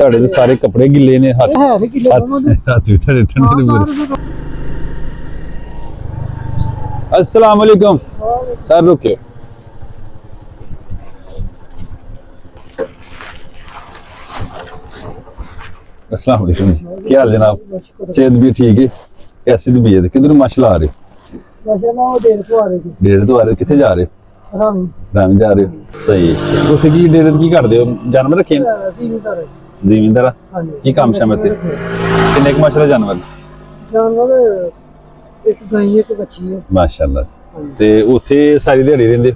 ਤੁਹਾਡੇ ਦੇ ਸਾਰੇ ਕੱਪੜੇ ਗਿੱਲੇ ਨੇ ਹੱਥ ਹੈ ਨਹੀਂ ਕਿਲੇ ਹੱਥ ਵੀ ਤੁਹਾਡੇ ਠੰਡੇ ਨੇ ਪੂਰੇ। अस्सलाम वालेकुम सर, रुके। अस्सलाम वालेकुम जी, क्या हाल जनाब? सेहत भी ठीक है? कैसी तबीयत? किधर माशाल्लाह आ रहे? डेढ़ तो आ रहे, कितने जा रहे? रामी जा रहे हो, सही है। तुसीं की डेढ़ की करदे हो? जानवर रखे ने? ज़मींदार की काम शाम इत्थे? किन्ने क माशाल्लाह जानवर? एक गाय एक बच्ची है माशाल्लाह। ते उत्थे सारी दिहाड़ी रहिंदे?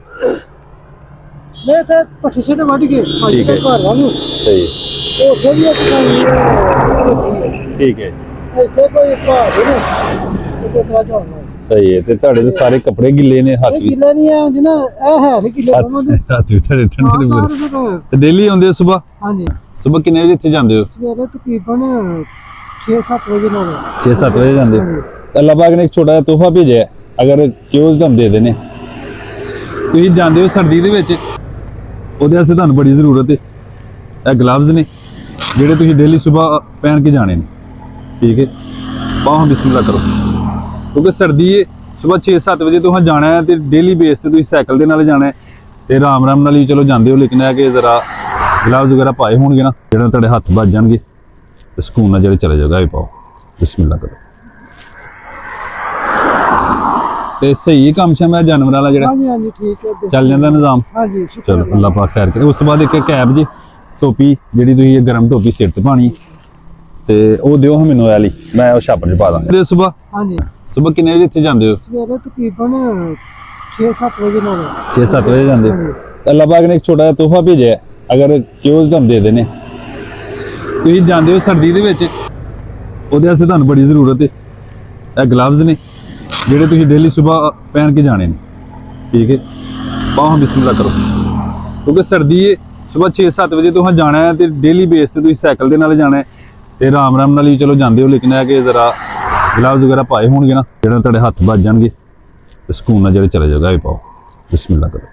मैं तो पट्ठे छे वढ़ के ठीक है, घर वालू सही उत्थे भी एक गाय है, ठीक है, इत्थे कोई भार है ते इतना जाना सही है। ते ਤੁਹਾਡੇ ਦੇ ਸਾਰੇ ਕੱਪੜੇ ਗਿੱਲੇ ਨੇ ਹੱਥ ਵੀ किले नहीं है जिना ए है नहीं किले ਹੱਥ ਵੀ ਤੁਹਾਡੇ ਠੰਡੇ ਨੇ ਪੂਰੇ। ਤੇ ਡੇਲੀ ਆਉਂਦੇ ਹੋ ਸਵੇਰ? हां जी ਸਵੇਰ ਕਿੰਨੇ ਵਜੇ ਇੱਥੇ ਜਾਂਦੇ ਹੋ? सवेरे तकरीबन 6-7 बजे लोग 6-7 ਵਜੇ ਜਾਂਦੇ ਹੋ। ਅੱਲਾਹ ਪਾਕ ਨੇ ਇੱਕ ਛੋਟਾ ਜਿਹਾ ਤੋਹਫਾ ਭੇਜਿਆ ਹੈ, ਅਗਰ ਕਿਉਂ ਤੁਹਾਨੂੰ ਦੇ ਦੇਣੇ। ਤੁਸੀਂ ਜਾਂਦੇ ਹੋ ਸਰਦੀ ਦੇ ਵਿੱਚ, ਉਹਦੇ ਵਾਸਤੇ ਤੁਹਾਨੂੰ ਬੜੀ ਜ਼ਰੂਰਤ ਹੈ। ਇਹ ਗਲਵਜ਼ ਨੇ ਜਿਹੜੇ ਤੁਸੀਂ ਡੇਲੀ ਸਵੇਰ ਪਹਿਨ ਕੇ ਜਾਣੇ ਨੇ, ਠੀਕ ਹੈ। ਪਾਓ ਬਿਸਮਿਲ੍ਲਾ ਕਰੋ, ਕਿਉਂਕਿ ਸਰਦੀ ਹੈ। ਸਵੇਰ 6-7 ਵਜੇ ਤੋਂ ਜਾਣਾ ਹੈ ਤੇ ਡੇਲੀ ਬੇਸ ਤੇ ਤੁਸੀਂ ਸਾਈਕਲ ਦੇ ਨਾਲ ਜਾਣਾ ਹੈ ਤੇ ਆਰਾਮ ਨਾਲ ਹੀ ਚਲੋ ਜਾਂਦੇ ਹੋ, ਲੇਕਿਨ ਇਹ ਕਿ ਜ਼ਰਾ ਗਲਵਜ਼ ਵਗੈਰਾ ਪਾਏ ਹੋਣਗੇ ਨਾ, ਜਿਹੜਾ ਤੁਹਾਡੇ ਹੱਥ ਵੱਜ ਜਾਣਗੇ ਤੇ ਸਕੂਨ ਨਾਲ ਜਿਹੜੇ ਚਲੇ ਜਾਊਗਾ। ਇਹ ਪਾਓ ਬਿਸਮਿਲ੍ਲਾ ਕਰੋ। ਤੇ ਸਹੀ ਕੰਮ ਸ਼ਾਮ ਹੈ ਜਾਨਵਰਾਂ ਵਾਲਾ ਜਿਹੜਾ? हां जी ठीक है, ਚੱਲ ਜਾਂਦਾ ਨਿਜ਼ਾਮ? हां जी ਚਲੋ ਅੱਲਾਹ ਪਾਕ ਖੈਰ ਕਰੇ। ਉਸ ਤੋਂ ਬਾਅਦ ਇੱਕ ਕੈਬ ਜੀ, ਟੋਪੀ ਜਿਹੜੀ ਤੁਸੀਂ ਗਰਮ ਟੋਪੀ ਸਿਰ ਤੇ ਪਾਣੀ, ਤੇ ਉਹ ਦਿਓ ਮੈਨੂੰ ਵਾਲੀ, ਮੈਂ ਉਹ ਛਾਪਰ ਚ ਪਾ ਦਾਂਗਾ। ਤੇ ਸਵੇਰ हां जी ਸਵੇਰ ਕਿੰਨੇ ਵਜੇ ਇੱਥੇ ਜਾਂਦੇ ਹੋ? सवेरे तकरीबन 6-7 बजे लोग 6-7 ਵਜੇ ਜਾਂਦੇ ਹੋ। ਅੱਲਾਹ ਪਾਕ ਨੇ ਇੱਕ ਛੋਟਾ ਜਿਹਾ ਤੋਹਫਾ ਭੇਜਿਆ ਹੈ, ਅਗਰ ਕਿਉਂ ਤੁਹਾਨੂੰ ਦੇ ਦੇਣੇ। ਤੁਸੀਂ ਜਾਂਦੇ ਹੋ ਸਰਦੀ ਦੇ ਵਿੱਚ, ਉਹਦੇ ਵਾਸਤੇ ਤੁਹਾਨੂੰ ਬੜੀ ਜ਼ਰੂਰਤ ਹੈ। ਇਹ ਗਲਵਜ਼ ਨੇ ਜਿਹੜੇ ਤੁਸੀਂ ਡੇਲੀ ਸਵੇਰ ਪਹਿਨ ਕੇ ਜਾਣੇ ਨੇ, ਠੀਕ ਹੈ। ਪਾਓ ਬਿਸਮਿਲ੍ਲਾ ਕਰੋ, ਕਿਉਂਕਿ ਸਰਦੀ ਹੈ। ਸਵੇਰ 6-7 ਵਜੇ ਤੋਂ ਜਾਣਾ ਹੈ ਤੇ ਡੇਲੀ ਬੇਸ ਤੇ ਤੁਸੀਂ ਸਾਈਕਲ ਦੇ ਨਾਲ ਜਾਣਾ ਹੈ ਤੇ ਆਰਾਮ ਨਾਲ ਹੀ ਚਲੋ ਜਾਂਦੇ ਹੋ, ਲੇਕਿਨ ਇਹ ਕਿ ਜ਼ਰਾ ਗਲਵਜ਼ ਵਗੈਰਾ ਪਾਏ ਹੋਣਗੇ ਨਾ, ਜਿਹੜਾ ਤੁਹਾਡੇ ਹੱਥ ਵੱਜ ਜਾਣਗੇ ਤੇ ਸਕੂਨ ਨਾਲ ਜਿਹੜੇ ਚਲੇ ਜਾਊਗਾ। ਇਹ ਪਾਓ ਬਿਸਮਿਲ੍ਲਾ ਕਰੋ।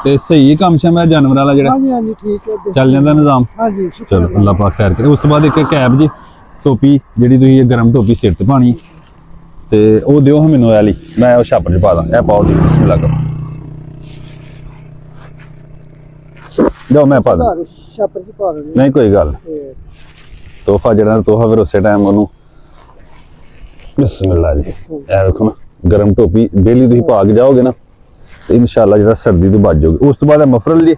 ਤੇ ਸਹੀ ਕੰਮ ਸ਼ਾਮ ਹੈ ਜਾਨਵਰਾਂ ਵਾਲਾ ਜਿਹੜਾ? हां जी ठीक है, ਚੱਲ ਜਾਂਦਾ ਨਿਜ਼ਾਮ? हां जी ਚਲੋ ਅੱਲਾਹ ਪਾਕ ਖੈਰ ਕਰੇ। ਉਸ ਤੋਂ ਬਾਅਦ ਇੱਕ ਕੈਬ ਜੀ, ਟੋਪੀ ਜਿਹੜੀ ਤੁਸੀਂ ਗਰਮ ਟੋਪੀ ਸਿਰ ਤੇ ਪਾਣੀ, ਤੇ ਉਹ ਦਿਓ ਮੈਨੂੰ ਵਾਲੀ, ਮੈਂ ਉਹ ਛਾਪਰ ਚ ਪਾ ਦਾਂਗਾ। ਇਹ ਪਾਓ ਜੀ ਬਿਸਮਿਲ੍ਲਾ ਕਰੋ। ਜਾਓ ਮੈਂ ਪਾ ਦਾਂ। ਛਾਪਰ ਦੀ ਪਾ ਦੇ ਨਹੀਂ ਕੋਈ ਗੱਲ, ਤੋਹਫਾ ਜਿਹੜਾ ਤੋਹਫਾ ਫਿਰ ਉਸੇ ਟਾਈਮ ਉਹਨੂੰ ਬਿਸਮਿਲ੍ਲਾ ਜੀ। ਇਹ ਵੇਖੋ ਨਾ, ਗਰਮ ਟੋਪੀ ਡੇਲੀ ਤੁਸੀਂ ਪਾ ਕੇ ਜਾਓਗੇ ਨਾ ਤੇ ਇਨਸ਼ਾਅੱਲਾ ਜਿਹੜਾ ਸਰਦੀ ਤੋਂ ਬਚ ਜਾਓਗੇ। ਉਸ ਤੋਂ ਬਾਅਦ ਮਫਰਲ ਜੀ,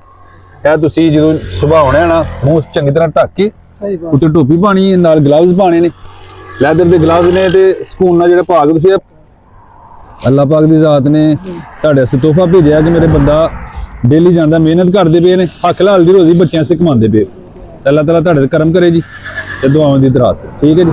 ਇਹ ਤੁਸੀਂ ਜਦੋਂ ਸੁਬਹ ਆਉਣਾ ਨਾ, ਮੂੰਹ ਚੰਗੀ ਤਰ੍ਹਾਂ ਢੱਕ ਕੇ ਸਹੀ ਬਾਤ, ਉੱਤੇ ਟੋਪੀ ਪਾਣੀ, ਨਾਲ ਗਲਵਜ਼ ਪਾਣੇ ਨੇ, ਲੈਦਰ ਦੇ ਗਲਵਜ਼ ਨੇ, ਤੇ ਸਕੂਨ ਨਾਲ ਜਿਹੜੇ ਪਾ ਕੇ ਤੁਸੀਂ ਅੱਲਾਹ ਪਾਕ ਦੀ ਜ਼ਾਤ ਨੇ ਤੁਹਾਡੇ ਵਾਸਤੇ ਤੋਹਫਾ ਭੇਜਿਆ ਕਿ ਮੇਰੇ ਬੰਦਾ ਡੇਲੀ ਜਾਂਦਾ, ਮਿਹਨਤ ਕਰਦੇ ਪਏ ਨੇ, ਹੱਕ ਹਲਾਲ ਦੀ ਰੋਜ਼ੀ ਬੱਚਿਆਂ ਸੇ ਕਮਾਉਂਦੇ ਪਏ। ਅੱਲਾਹ ਤਾਲਾ ਤੁਹਾਡੇ ਤੇ ਕਰਮ ਕਰੇ ਜੀ, ਤੇ ਦੁਆਵਾਂ ਦੀ ਦਰਾਸਤ। ਠੀਕ ਹੈ ਜੀ।